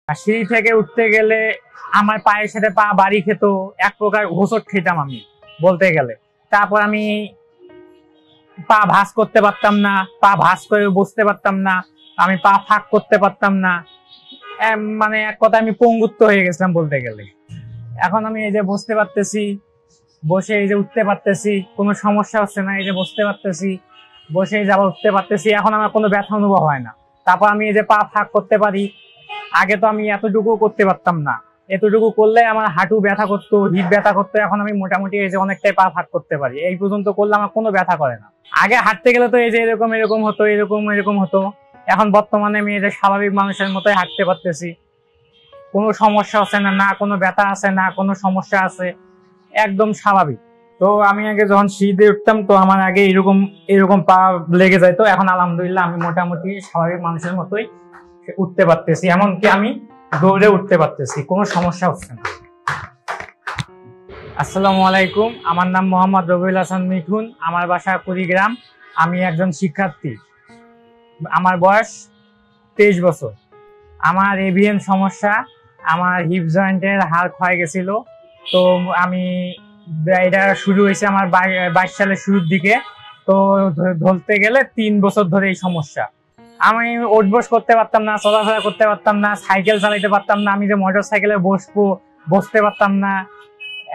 আর সিঁড়ি থেকে উঠতে গেলে আমার পায়ের সাথে পা বাড়ি খেত, এক প্রকার হোঁচট খেতাম আমি বলতে গেলে। তারপর আমি পা ভাঁজ করতে পারতাম না, পা ভাঁজ করে বসতে পারতাম না, আমি পা ফাঁক করতে পারতাম না, মানে এক কথা আমি পঙ্গুত্ব হয়ে গেছিলাম বলতে গেলে। এখন আমি এই যে বসতে পারতেছি, বসে এই যে উঠতে পারতেছি, কোনো সমস্যা হচ্ছে না, এই যে বসতে পারতেছি, বসে এই যে আবার উঠতে পারতেছি, এখন আমার কোনো ব্যথা অনুভব হয় না। তারপর আমি এই যে পা ফাঁক করতে পারি, আগে তো আমি এতটুকু করতে পারতাম না, এতটুকু করলে আমার হাঁটু ব্যথা করতো, হিপ ব্যথা করতো, এখন আমি মোটামুটি এই যে অনেকটাই পা ফাঁক করতে পারি, এই পর্যন্ত করলে আমার কোনো ব্যথা করে না। আগে হাঁটতে গেলে তো এই যে এরকম এরকম হতো, এরকম এরকম হতো, এখন বর্তমানে আমি এই যে স্বাভাবিক মানুষের মতোই হাঁটতে পারতেছি, কোনো সমস্যা হচ্ছে না, না কোনো ব্যথা আছে, না কোনো সমস্যা আছে, একদম স্বাভাবিক। তো আমি আগে যখন সিঁড়িতে উঠতাম তো আমার আগে এরকম এরকম পা লেগে যাইতো, এখন আলহামদুলিল্লাহ আমি মোটামুটি স্বাভাবিক মানুষের মতোই উঠতে পারতেছি, এমনকি আমি দৌড়ে উঠতে পারতেছি, কোনো সমস্যা হচ্ছে না। আসসালামু আলাইকুম, আমার নাম মোহাম্মদ রবিউল হাসান মিঠুন, আমার বাসা কুড়িগ্রাম। আমি একজন শিক্ষার্থী, আমার বয়স 23 বছর। আমার এভিএন সমস্যা, আমার হিপ জয়েন্টের হাড় ক্ষয় গেছিল। তো আমি এটা শুরু হয়েছে আমার 22 সালের শুরুর দিকে। তো ধরতে গেলে 3 বছর ধরে এই সমস্যা। আমি উঠবস করতে পারতাম না, চলাফেরা করতে পারতাম না, সাইকেল চালাইতে পারতাম না, আমি যে মোটর সাইকেলে বসতে পারতাম না।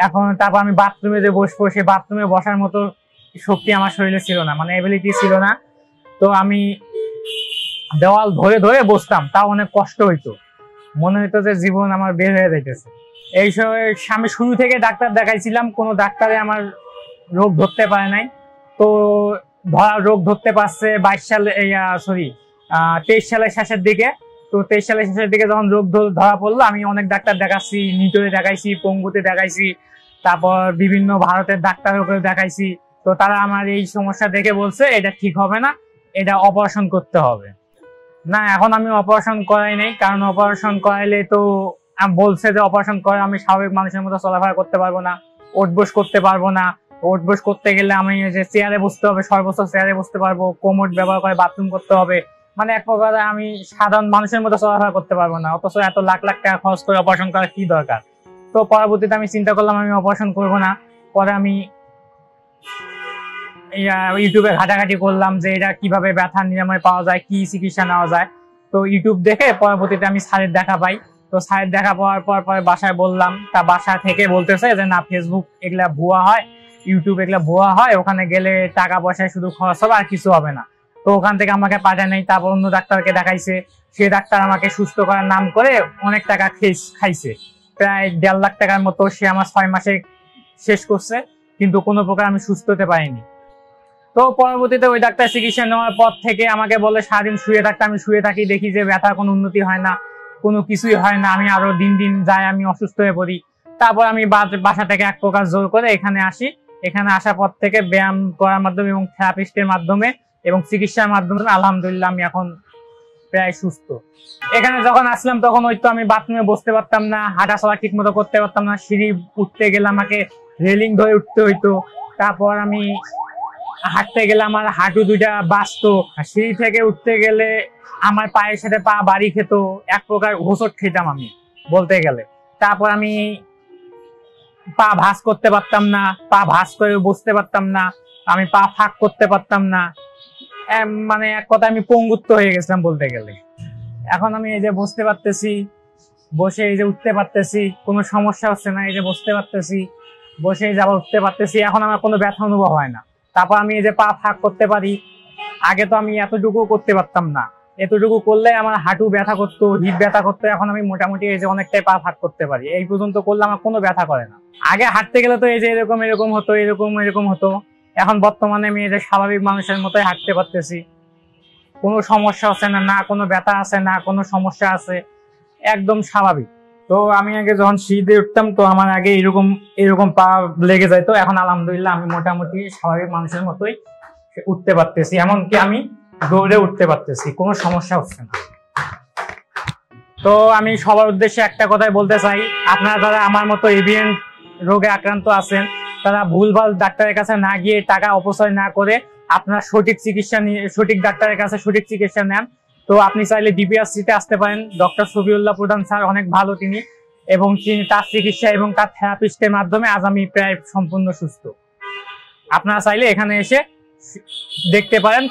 এখন তারপর আমি বাথরুমে যে বসবো, সেই বাথরুমে বসার মতো শক্তি আমার শরীরে ছিল না, মানে এবিলিটি ছিল না। তো আমি দেওয়াল ধরে ধরে বসতাম, তাও অনেক কষ্ট হইতো, মনে হইতো যে জীবন আমার বের হয়ে যাইতেছে। এই সময় আমি শুরু থেকে ডাক্তার দেখাইছিলাম, কোনো ডাক্তারে আমার রোগ ধরতে পারে নাই। তো রোগ ধরতে পারছে 23 সালের শেষের দিকে। তো 23 সালের শেষের দিকে যখন রোগ ধরা পড়লো, আমি অনেক ডাক্তার দেখাচ্ছি, নিটোরে দেখাইছি, পঙ্গুতে দেখাইছি, তারপর বিভিন্ন ভারতের ডাক্তারের উপরে দেখাইছি। তো তারা আমার এই সমস্যা দেখে বলছে এটা ঠিক হবে না, এটা অপারেশন করতে হবে। না, এখন আমি অপারেশন করাই নাই, কারণ অপারেশন করাইলে তো বলছে যে অপারেশন করে আমি স্বাভাবিক মানুষের মতো চলাফেরা করতে পারবো না, উঠবস করতে পারবো না। উঠবস করতে গেলে আমি যে চেয়ারে বসতে হবে, সর্বোচ্চ চেয়ারে বসতে পারবো, কোমোড ব্যবহার করে বাথরুম করতে হবে, মানে এক প্রকার আমি সাধারণ মানুষের মতো চলাফেরা করতে পারবো না। অথচ এত লাখ লাখ টাকা খরচ করে অপারেশন করার কি দরকার? তো পরবর্তীতে আমি চিন্তা করলাম আমি অপারেশন করবো না। পরে আমি ইউটিউবে ঘাটাঘাটি করলাম যে এটা কিভাবে ব্যথা নিরাময় পাওয়া যায়, কি চিকিৎসা নেওয়া যায়। তো ইউটিউব দেখে পরবর্তীতে আমি স্যারের দেখা পাই। তো স্যারের দেখা পাওয়ার পর পরে বাসায় বললাম, তা বাসা থেকে বলতেছে যে না, ফেসবুক এগুলা ভুয়া হয়, ইউটিউব এগুলা ভুয়া হয়, ওখানে গেলে টাকা পয়সায় শুধু খরচ হবে, আর কিছু হবে না। তো ওখান থেকে আমাকে পাঠায় নাই। তারপর অন্য ডাক্তারকে দেখাইছে, সে ডাক্তার আমাকে সুস্থ করার নাম করে অনেক টাকা খাইছে, প্রায় 1.5 লাখ টাকার মতো সে আমার 6 মাসে শেষ করছে, কিন্তু কোনো প্রকার আমি সুস্থ হতে পারিনি। তো পরবর্তীতে ওই ডাক্তার চিকিৎসা নেওয়ার পর থেকে আমাকে বলে সারাদিন শুয়ে থাকতে। আমি শুয়ে থাকি, দেখি যে ব্যথার কোনো উন্নতি হয় না, কোনো কিছুই হয় না, আমি আরো দিন দিন যায়, আমি অসুস্থ হয়ে পড়ি। তারপর আমি বাসা থেকে এক প্রকার জোর করে এখানে আসি। এখানে আসার পর থেকে ব্যায়াম করার মাধ্যমে এবং থেরাপিস্টের মাধ্যমে এবং চিকিৎসার মাধ্যমে আলহামদুলিল্লাহ আমি এখন প্রায় সুস্থ। এখানে যখন আসলাম তখন ওই তো আমি বাথরুমে বসতে পারতাম না, হাঁটা চলা ঠিক মতো করতে পারতাম না, সিঁড়ি উঠতে গেলে আমাকে রেলিং ধরে উঠতে হইতো। তারপর আমি হাঁটতে গেলে আমার হাঁটু দুইটা বাঁচতো, সিঁড়ি থেকে উঠতে গেলে আমার পায়ের সাথে পা বাড়ি খেত, এক প্রকার হোঁচট খেতাম আমি বলতে গেলে। তারপর আমি পা ভাঁজ করতে পারতাম না, পা ভাঁজ করে বসতে পারতাম না, আমি পা ফাঁক করতে পারতাম না, মানে এক কথা আমি পঙ্গুত্ব হয়ে গেছিলাম বলতে গেলে। এখন আমি এই যে বসতে পারতেছি, বসে এই যে উঠতে পারতেছি, কোনো সমস্যা হচ্ছে না, এই যে বসতে পারতেছি, বসে এই যে আবার উঠতে পারতেছি, এখন আমার কোনো ব্যথা অনুভব হয় না। তারপর আমি এই যে পা ফাঁক করতে পারি, আগে তো আমি এতটুকু করতে পারতাম না, এতটুকু করলে আমার হাঁটু ব্যথা করতো, হিপ ব্যথা করতো, এখন আমি মোটামুটি এই যে অনেকটাই পা ফাঁক করতে পারি, এই পর্যন্ত করলে আমার কোনো ব্যথা করে না। আগে হাঁটতে গেলে তো এই যে এরকম এরকম হতো, এরকম এরকম হতো, এখন বর্তমানে আমি এই যে স্বাভাবিক মানুষের মতোই হাঁটতে পারতেছি, কোনো সমস্যা হচ্ছে না, না কোনো ব্যথা আছে, না কোনো সমস্যা আছে, একদম স্বাভাবিক। তো আমি আগে যখন সিঁড়িতে উঠতাম তো আমার আগে এরকম এরকম পা লেগে যাইতো, এখন আলহামদুলিল্লাহ আমি মোটামুটি স্বাভাবিক মানুষের মতোই উঠতে পারতেছি, এমনকি আমি দৌড়ে উঠতে পারতেছি, কোনো সমস্যা হচ্ছে না। তো আমি সবার উদ্দেশ্যে একটা কথাই বলতে চাই, আপনারা যারা আমার মতো এভিএন রোগে আক্রান্ত আছেন, তারা ভুলভাল ডাক্তারের কাছে না গিয়ে, টাকা অপচয় না করে আপনারা সঠিক চিকিৎসা নিয়ে সঠিক ডাক্তারের কাছে সঠিক চিকিৎসা নেন। তো তো আপনি চাইলে ডিপিআরসিতে আসতে পারেন। ডক্টর শফিউল্লাহ প্রধান স্যার অনেক ভালো তিনি, এবং তার চিকিৎসা এবং তার থেরাপিস্টের মাধ্যমে আজ আমি প্রায় সম্পূর্ণ সুস্থ। আপনারা চাইলে এখানে এসে দেখতে পারেন,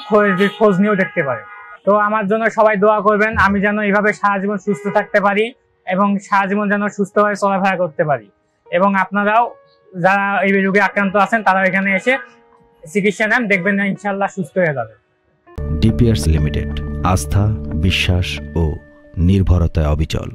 খোঁজ নিয়েও দেখতে পারেন। তো আমার জন্য সবাই দোয়া করবেন, আমি যেন এইভাবে সারা জীবন সুস্থ থাকতে পারি এবং সারা জীবন যেন সুস্থভাবে চলাফেরা করতে পারি। এবং আপনারাও যারা এই রোগে আক্রান্ত আছেন তারা এখানে এসে চিকিৎসা নেন, দেখবেন না ইনশাল্লাহ সুস্থ হয়ে যাবে। ডিপিআরস লিমিটেড, আস্থা, বিশ্বাস ও নির্ভরতায় অবিচল।